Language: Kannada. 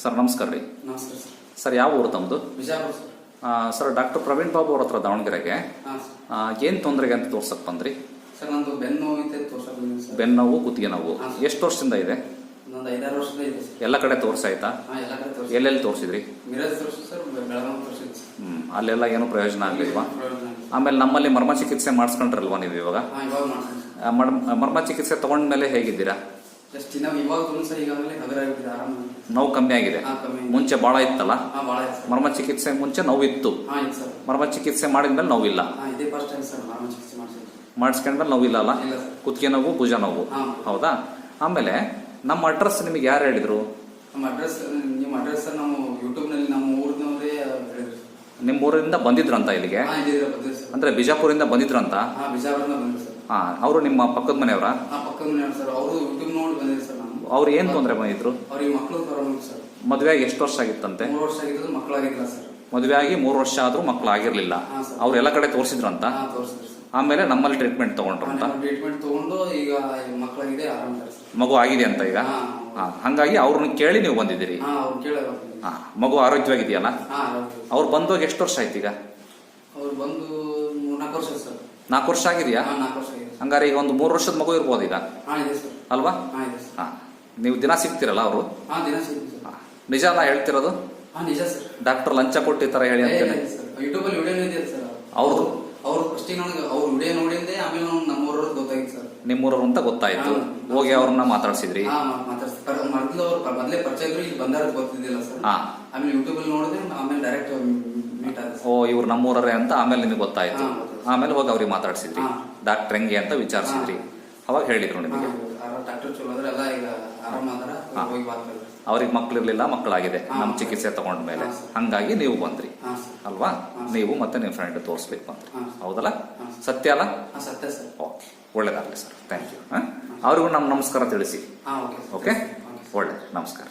ಸರ್ ನಮಸ್ಕಾರ ರೀ. ನಮಸ್ಕಾರ ಸರ್. ಸರ್ ಯಾವ ಊರು ತಮ್ಮದು? Bijapur sir. Sir doctor Praveen Babu ಅವ್ರ ಹತ್ರ ದಾವಣಗೆರೆಗೆ ಏನು ತೊಂದರೆಗೆ ಅಂತ ತೋರ್ಸಕ್ ಬಂದ್ರಿ? ಸರ್ ನಂದು ಬೆನ್ನು ನೋವು ಇದೆ, ತೋರ್ಸಕ್ ಬಂದಿದ್ದೀನಿ ಸರ್. ಬೆನ್ನು ನೋವು, ಕುತ್ತಿಗೆ ನೋವು ಎಷ್ಟು ವರ್ಷದಿಂದ ಇದೆ? ಒಂದು 5-6 ವರ್ಷದಿಂದ ಇದೆ ಸರ್. ಎಲ್ಲ ಕಡೆ ತೋರ್ಸಾಯ್ತಾ? ಎಲ್ಲ ಕಡೆ ತೋರಿಸಿ. ಎಲ್ಲೆಲ್ಲಿ ತೋರಿಸಿದ್ರಿ? ಮಿರಾಜ್ ತೋರಿಸಿ ಸರ್, ಬೆಳಗಾವಿ ತೋರಿಸಿದ್ವಿ ಸರ್. ಅಲ್ಲೆಲ್ಲ ಏನು ಪ್ರಯೋಜನ ಆಗ್ಲಿಲ್ವಾ? ಪ್ರಯೋಜನ ಇಲ್ಲ. ಆಮೇಲೆ ನಮ್ಮಲ್ಲಿ ಮರ್ಮ ಚಿಕಿತ್ಸೆ ಮಾಡಿಸ್ಕೊಂಡ್ರಲ್ವಾ ನೀವು ಇವಾಗ? ಇವಾಗ ಮಾಡ್ತೀನಿ. ಮರ್ಮ ಚಿಕಿತ್ಸೆ ತಗೊಂಡ್ಮೇಲೆ ಹೇಗಿದ್ದೀರಾ? ಜಸ್ಟ್ ಇವಾಗ ಒಂದು ಸರ್, ಈಗಾಗಲೇ ಹಗರಾಗಿಬಿಟ್ಟಿದೆ, ಆರಾಮ. ನೋವು ಕಮ್ಮಿ ಆಗಿದೆ? ಕಮ್ಮಿ. ಮುಂಚೆ ಭಾಳ ಇತ್ತಲ್ಲ? ಭಾಳ ಇದೆ ಸರ್. ಮರ್ಮ ಚಿಕಿತ್ಸೆ ಮುಂಚೆ ನೋವಿತ್ತು, ಇದೆ ಸರ್. ಮರ್ಮ ಚಿಕಿತ್ಸೆ ಮಾಡಿದ್ಮೇಲೆ ನೋವಿಲ್ಲ? ಇದೇ ಫಸ್ಟ್ ಟೈಮ್ ಸರ್ ಮರ್ಮ ಚಿಕಿತ್ಸೆ ಮಾಡಿಸಿದ್ವಿ. ಮಾಡಿಸ್ಕೊಂಡ್ಮೇಲೆ ನೋವಿಲ್ಲ ಅಲ್ಲ? ಇಲ್ಲ ಸರ್. ಕುತ್ತಿಗೆ ನೋವು, ಭುಜ ನೋವು, ಹೌದಾ? ಆಮೇಲೆ ನಮ್ಮ ಅಡ್ರೆಸ್ ನಿಮಗೆ ಯಾರು ಹೇಳಿದ್ರು? ನಿಮ್ಮ ಅಡ್ರೆಸ್ ಸರ್ ನಮ್ಮ ಯೂಟ್ಯೂಬ್ನಲ್ಲಿ ನಮ್ಮ ಊರಿನವರೇ ಹೇಳಿದ್ರು. ನಿಮ್ಮ ಊರಿಂದ ಬಂದಿದ್ರಂತ ಇಲ್ಲಿಗೆ? ಬಂದಿದ್ರು ಸರ್. ಅಂದ್ರೆ ಬಿಜಾಪುರಿಂದ ಬಂದಿದ್ರಂತ? ಬಿಜಾಪುರದಿಂದ ಬಂದಿದ್ರು ಸರ್. ಅವರು ನಿಮ್ಮ ಪಕ್ಕದ ಮನೆಯವರ? ಪಕ್ಕದ ಮನೆಯವರು ಸರ್. ಅವರು ಯೂಟ್ಯೂಬ್ ನೋಡಿ ಬಂದಿದ್ರು ಸರ್. ಅವ್ರು ಏನ್ ತೊಂದರೆ ಬಂದಿದ್ರು? ಅವ್ರಿಗೆ ಮಕ್ಕಳು ಪ್ರಾಬ್ಲಮ್ ಸರ್. ಮದುವೆ ಆಗಿ ಎಷ್ಟು ವರ್ಷ ಆಗಿತ್ತಂತೆ? 3 ವರ್ಷ ಆಗಿದ್ದು, ಮಕ್ಕಳಾಗಿಲ್ಲ ಸರ್. ಮದುವೆ ಆಗಿ 3 ವರ್ಷ ಆದ್ರೂ ಮಕ್ಕಳು ಆಗಿರ್ಲಿಲ್ಲ. ಅವ್ರು ಎಲ್ಲ ಕಡೆ ತೋರಿಸಿದ್ರಂತ? ತೋರಿಸಿದ್ರು ಸರ್. ಆಮೇಲೆ ನಮ್ಮಲ್ಲಿ ಟ್ರೀಟ್ಮೆಂಟ್ ತಗೊಂಡ್ರಂತ? ಟ್ರೀಟ್ಮೆಂಟ್ ತಗೊಂಡು ಈಗ ಮಕ್ಕಳಾಗಿದೆ, ಆರಾಮ ಸರ್. ಮಗು ಆಗಿದೆ ಅಂತ ಈಗ? ಹಂಗಾಗಿ ಅವ್ರನ್ನ ಕೇಳಿ ನೀವು ಬಂದಿದ್ದೀರಿ? ಅವ್ರು ಕೇಳ. ಮಗು ಆರೋಗ್ಯವಾಗಿದೆಯಲ್ಲ? ಅವ್ರು ಬಂದೋಗಿ ಎಷ್ಟು ವರ್ಷ ಆಯ್ತು ಈಗ? ಅವ್ರು ಬಂದು 4 ವರ್ಷ ಸರ್. 4 ವರ್ಷ ಆಗಿದೆಯಾ? 4 ವರ್ಷ ಆಗಿದೆ. ಹಂಗಾರೆ ಈಗ ಒಂದು 3 ವರ್ಷದ ಮಗು ಇರ್ಬೋದು ಈಗ, ಇದೆ ಸರ್. ಅಲ್ವಾ? ಇದೆ ಸರ್. ನೀವು ದಿನ ಸಿಗ್ತಿರಲ್ಲ ಅವರು? ದಿನ ಸಿಗ್ತೀವಿ ಸರ್. ನಿಜ ನಾ ಹೇಳ್ತಿರೋದು? ನಿಜ ಸರ್. ಡಾಕ್ಟರ್ ಲಂಚ ಕೊಟ್ಟು ಈ ತರ ಹೇಳಿ ಅಂತ ಯೂಟ್ಯೂಬ್ ಅಲ್ಲಿ ವಿಡಿಯೋ ಇದೆ ಸರ್. ಹೌದು. ಅವ್ರು ಫಸ್ಟ್ ಅವ್ರ ವಿಡಿಯೋ ನೋಡಿದ್ದೆ, ಆಮೇಲೆ ನಮ್ಮೂರವ್ರು ಗೊತ್ತಾಗಿತ್ತು ಸರ್. ನಿಮ್ಮೂರವ್ರು ಅಂತ ಗೊತ್ತಾಯ್ತು. ಹೋಗಿ ಅವ್ರನ್ನ ಮಾತಾಡ್ಸಿದ್ರಿ? ಮೊದಲು ಅವ್ರು ಮೊದಲೇ ಪರಿಚಯ ಇದ್ರು, ಇಲ್ಲಿ ಬಂದಾರ ಗೊತ್ತಿದ್ದಿಲ್ಲ ಸರ್. ಆಮೇಲೆ ಯೂಟ್ಯೂಬ್ ಅಲ್ಲಿ ನೋಡಿದ್ರೆ ಆಮೇಲೆ ಡೈರೆಕ್ಟ್ ಮೀಟ್ ಆದ. ಓ, ಇವ್ರು ನಮ್ಮೂರರೇ ಅಂತ ಆಮೇಲೆ ನಿಮಗೆ ಗೊತ್ತಾಯ್ತು. ಆಮೇಲೆ ಹೋಗಿ ಅವ್ರಿಗೆ ಮಾತಾಡ್ಸಿದ್ರಿ, ಡಾಕ್ಟರ್ ಹೆಂಗೆ ಅಂತ ವಿಚಾರಿಸಿದ್ರಿ. ಅವಾಗ ಹೇಳಿದ್ರು ನಿಮಗೆ? ಡಾಕ್ಟರ್ ಚಲೋ ಅದ್ರ ಎಲ್ಲ ಈಗ ಆರಾಮ ಅದರ, ಹೋಗಿ ಮಾತಾಡ್ತಾರೆ. ಅವ್ರಿಗೆ ಮಕ್ಳಿರ್ಲಿಲ್ಲ, ಮಕ್ಕಳಾಗಿದೆ ನಮ್ಮ ಚಿಕಿತ್ಸೆ ತಗೊಂಡ್ಮೇಲೆ. ಹಂಗಾಗಿ ನೀವು ಬಂದ್ರಿ ಅಲ್ವಾ? ನೀವು ಮತ್ತೆ ನಿಮ್ಮ ಫ್ರೆಂಡ್ ತೋರಿಸ್ಲಿಕ್ಕೆ ಬಂದ್ರಿ, ಹೌದಲ್ಲ? ಸತ್ಯ ಅಲ್ಲ? ಸತ್ಯ ಸರ್. ಓಕೆ, ಒಳ್ಳೇದಾಗಲಿ ಸರ್. Thank you. ಅವ್ರಿಗೂ ನಮ್ಮ ನಮಸ್ಕಾರ ತಿಳಿಸಿ. ಓಕೆ, ಒಳ್ಳೆ ನಮಸ್ಕಾರ.